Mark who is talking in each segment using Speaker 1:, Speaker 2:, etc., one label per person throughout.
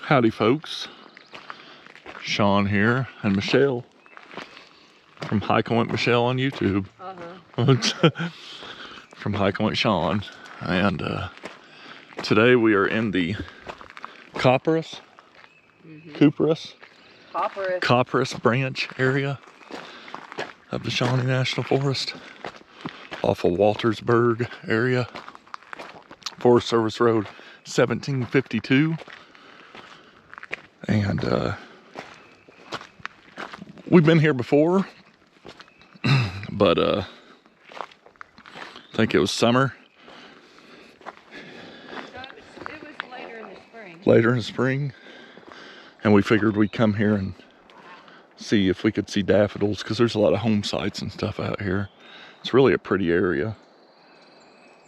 Speaker 1: Howdy folks, Shawn here and Michelle from Hiking with Michelle on YouTube. From Hiking with Shawn, and today we are in the Copperous Branch area of the Shawnee National Forest off of Waltersburg area, Forest Service Road 1752. And we've been here before, but I think it was summer.
Speaker 2: No, it was later in the spring.
Speaker 1: Later in the spring, and we figured we'd come here and see if we could see daffodils, because there's a lot of home sites and stuff out here. It's really a pretty area,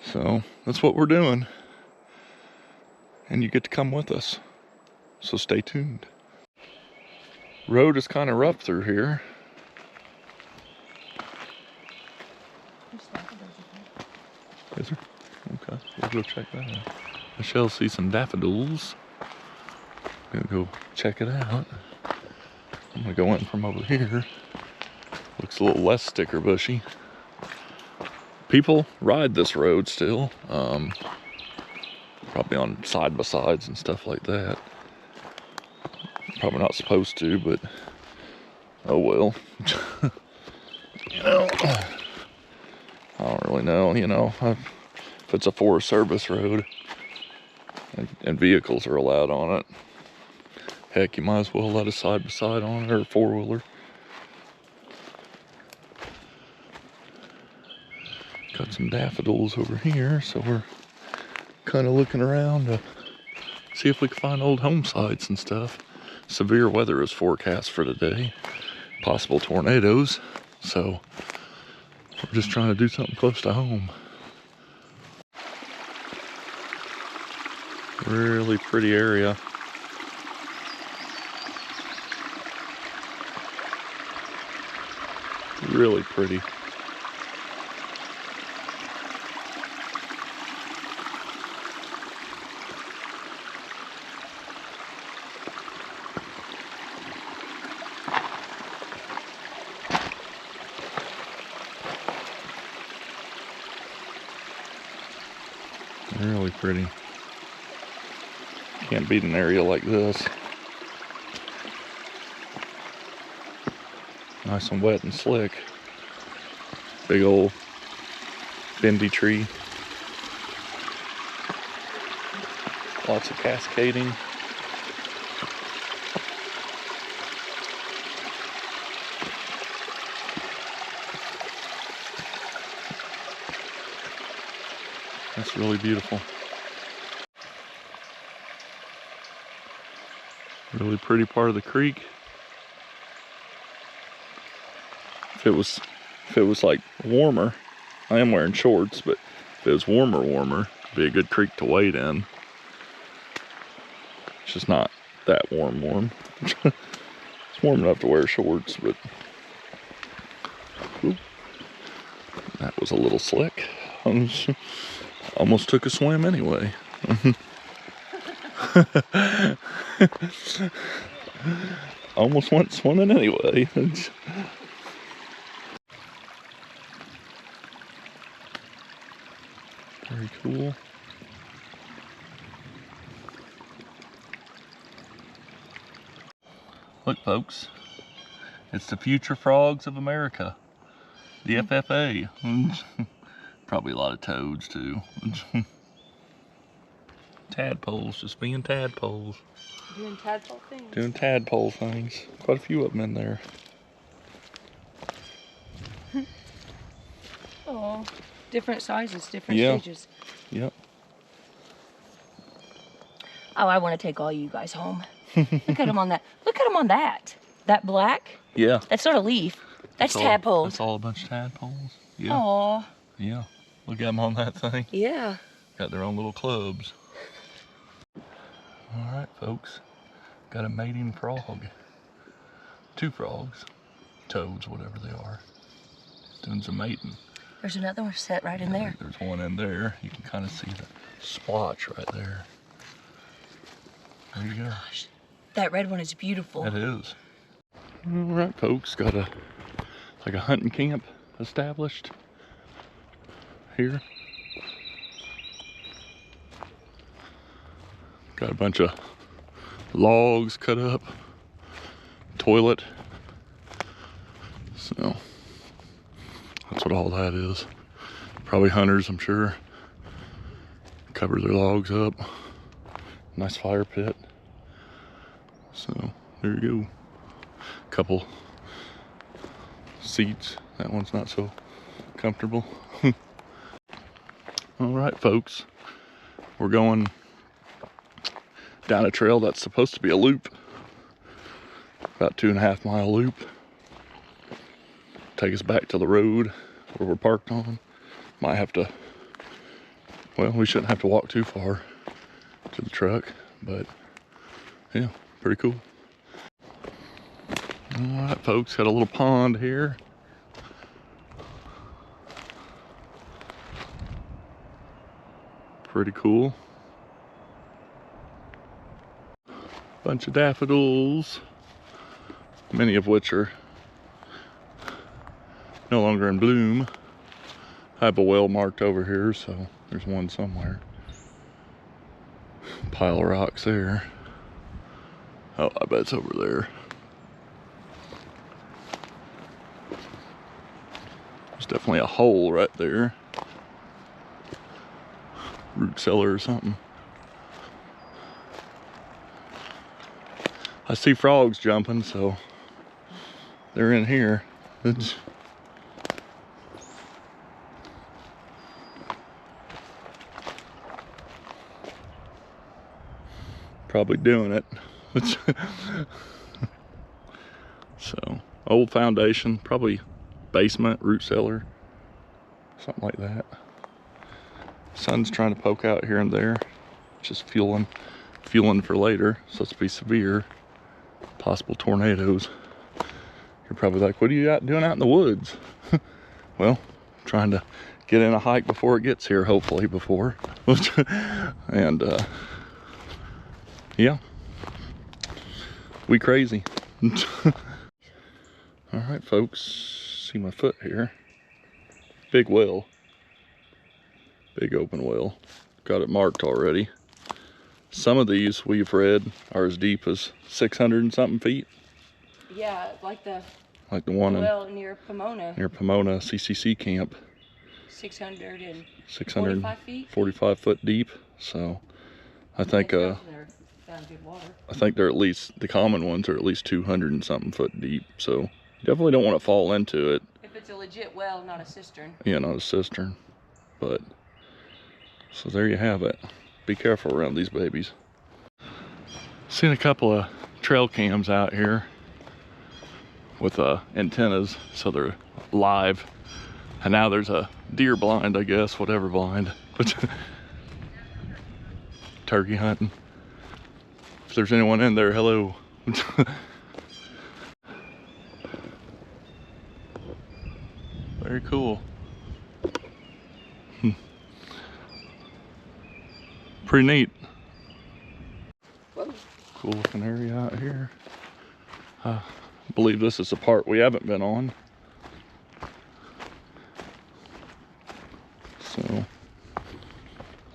Speaker 1: so that's what we're doing, and you get to come with us. So stay tuned. Road is kind of rough through here. Is there? Okay, we'll go check that out. Michelle sees some daffodils. I'm gonna go check it out. I'm gonna go in from over here. Looks a little less sticker bushy. People ride this road still. Probably on side-by-sides and stuff like that. Probably not supposed to, but oh well. You know, I don't really know. You know, if it's a Forest Service road and vehicles are allowed on it, heck, you might as well let a side-by-side on it or a four-wheeler. Got some daffodils over here, so we're kind of looking around to see if we can find old home sites and stuff. Severe weather is forecast for today, possible tornadoes, so we're just trying to do something close to home. Really pretty area. Really pretty. Really pretty. Can't beat an area like this. Nice and wet and slick. Big old bendy tree. Lots of cascading. That's really beautiful. Really pretty part of the creek. If it was like warmer, I am wearing shorts, but if it was warmer, it'd be a good creek to wade in. It's just not that warm. It's warm enough to wear shorts, but ooh, that was a little slick. Almost took a swim anyway. Almost went swimming anyway. Very cool. Look folks, it's the future frogs of America. The FFA. Probably a lot of toads too. Tadpoles, just being tadpoles.
Speaker 2: Doing tadpole things.
Speaker 1: Doing tadpole things. Quite a few of them in there.
Speaker 2: Oh, different sizes, different stages.
Speaker 1: Yep.
Speaker 2: Oh, I want to take all you guys home. Look at them on that. Look at them on that. That black.
Speaker 1: Yeah.
Speaker 2: That's not a leaf. That's tadpoles.
Speaker 1: That's all a bunch of tadpoles. Yeah.
Speaker 2: Aw.
Speaker 1: Yeah. Look at them on that thing.
Speaker 2: Yeah.
Speaker 1: Got their own little clubs. All right, folks. Got a mating frog. 2 frogs. Toads, whatever they are. Doing some mating.
Speaker 2: There's another one set right in there.
Speaker 1: There's one in there. You can kind of see the splotch right there. There you go.
Speaker 2: Gosh, that red one is beautiful.
Speaker 1: It is. All right, folks, got a hunting camp established here. Got a bunch of logs cut up, toilet. So that's what all that is. Probably hunters, I'm sure. Cover their logs up. Nice fire pit. So there you go. Couple seats. That one's not so comfortable. All right, folks. We're going down a trail that's supposed to be a loop. About 2.5 mile loop. Take us back to the road where we're parked on. Might have to, well, we shouldn't have to walk too far to the truck, but yeah, pretty cool. All right, folks, got a little pond here. Pretty cool. Bunch of daffodils, many of which are no longer in bloom. I have a well marked over here, so there's one somewhere. Pile of rocks there. Oh, I bet it's over there. There's definitely a hole right there. Root cellar or something. I see frogs jumping, so they're in here. It's probably doing it. So, old foundation, probably basement, root cellar, something like that. Sun's trying to poke out here and there, just fueling for later, so it's be severe. Possible tornadoes. You're probably like, what are you doing out in the woods? Well, trying to get in a hike before it gets here, hopefully before. And yeah, we crazy. All right, folks, see my foot here. Big well, big open well. Got it marked already. Some of these we've read are as deep as 600 and something feet.
Speaker 2: Yeah, like the
Speaker 1: one
Speaker 2: well near Pomona.
Speaker 1: Near Pomona CCC camp.
Speaker 2: 645 feet.
Speaker 1: 45 foot deep. So I think I think they're at least, the common ones are at least 200 and something foot deep. So definitely don't want to fall into it.
Speaker 2: If it's a legit well, not a cistern.
Speaker 1: Yeah, not a cistern. But so there you have it. Be careful around these babies. Seen a couple of trail cams out here with antennas, so they're live. And now there's a deer blind, I guess, whatever blind. Turkey hunting. If there's anyone in there, hello. Very cool. Pretty neat.
Speaker 2: Whoa.
Speaker 1: Cool looking area out here. I believe this is the part we haven't been on. So,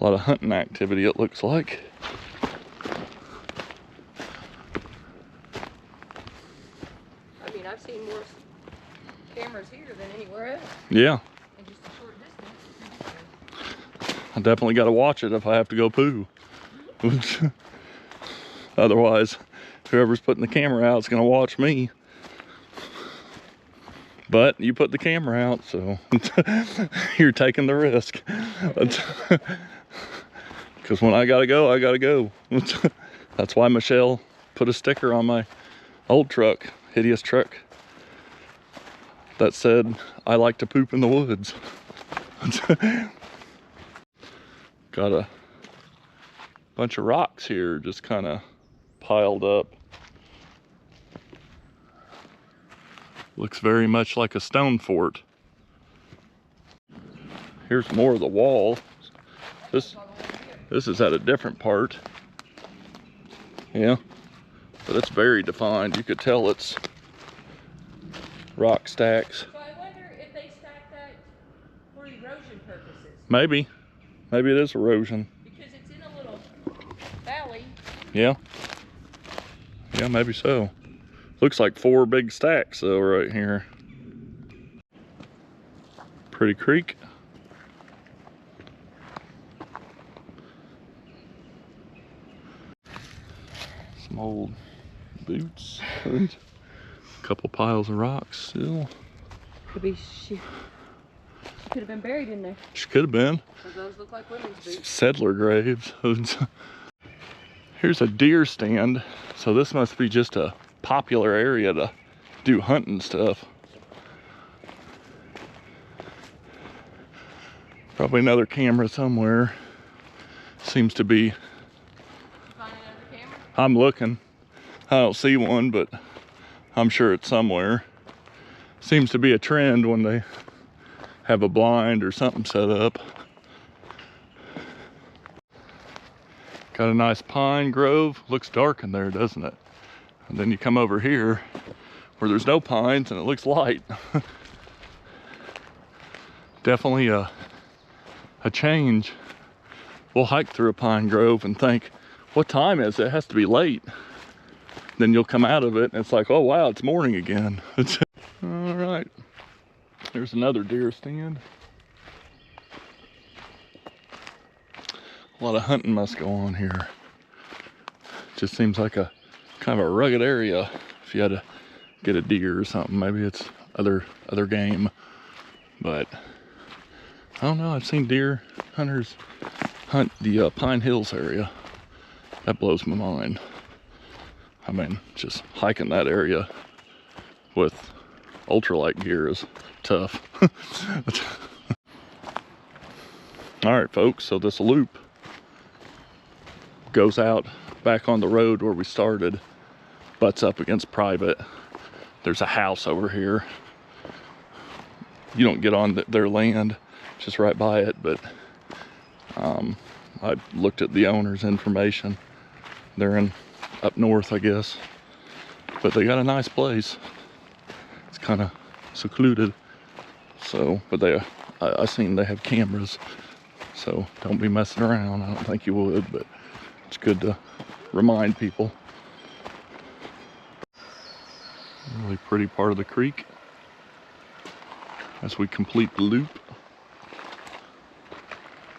Speaker 1: a lot of hunting activity it looks like.
Speaker 2: I mean, I've seen more cameras here than anywhere else.
Speaker 1: Yeah.
Speaker 2: In just a short distance.
Speaker 1: I definitely got to watch it if I have to go poo. Otherwise, whoever's putting the camera out is going to watch me. But you put the camera out, so you're taking the risk. Because when I got to go, I got to go. That's why Michelle put a sticker on my old truck, hideous truck, that said, I like to poop in the woods. Got a bunch of rocks here just kind of piled up. Looks very much like a stone fort. Here's more of the wall. This is at a different part. Yeah, but it's very defined. You could tell it's rock stacks.
Speaker 2: So I wonder if they stack that for erosion purposes.
Speaker 1: Maybe it is erosion.
Speaker 2: Because it's in a little valley.
Speaker 1: Yeah, maybe so. Looks like 4 big stacks though right here. Pretty creek. Some old boots. A couple piles of rocks still.
Speaker 2: Could be, she could have been buried in there.
Speaker 1: She could have been.
Speaker 2: Those look like women's boots.
Speaker 1: Settler graves. Here's a deer stand. So this must be just a popular area to do hunting stuff. Probably another camera somewhere. Seems to be.
Speaker 2: Find another camera?
Speaker 1: I'm looking. I don't see one, but I'm sure it's somewhere. Seems to be a trend when they have a blind or something set up. Got a nice pine grove. Looks dark in there, doesn't it? And then you come over here where there's no pines and it looks light. Definitely a change. We'll hike through a pine grove and think, what time is it? It has to be late. Then you'll come out of it and it's like, oh wow, it's morning again. All right, there's another deer stand. A lot of hunting must go on here. Just seems like a kind of a rugged area. If you had to get a deer or something, maybe it's other game. But I don't know. I've seen deer hunters hunt the Pine Hills area. That blows my mind. I mean, just hiking that area with ultralight gear is tough. All right, folks. So this loop goes out back on the road where we started, butts up against private. There's a house over here. You don't get on their land, just right by it, but I looked at the owner's information. They're in up north, I guess, but they got a nice place. It's kind of secluded, so, but I seen they have cameras, so don't be messing around. I don't think you would, but it's good to remind people. Really pretty part of the creek as we complete the loop.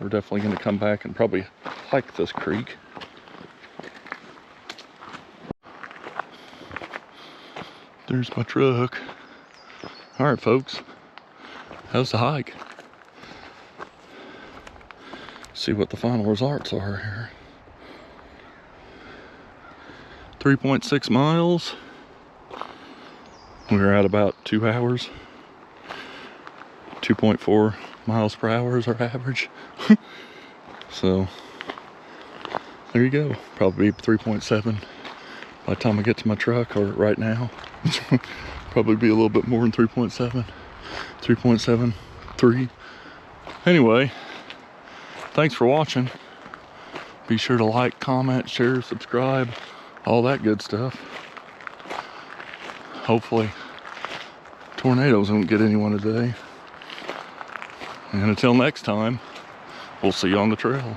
Speaker 1: We're definitely going to come back and probably hike this creek. There's my truck. All right, folks, how's the hike? See what the final results are here. 3.6 miles. We're at about 2 hours. 2.4 miles per hour is our average. So there you go. Probably 3.7 by the time I get to my truck, or right now. Probably be a little bit more than 3.7. 3.73. Anyway, thanks for watching. Be sure to like, comment, share, subscribe, all that good stuff. Hopefully tornadoes won't get anyone today. And until next time, we'll see you on the trail.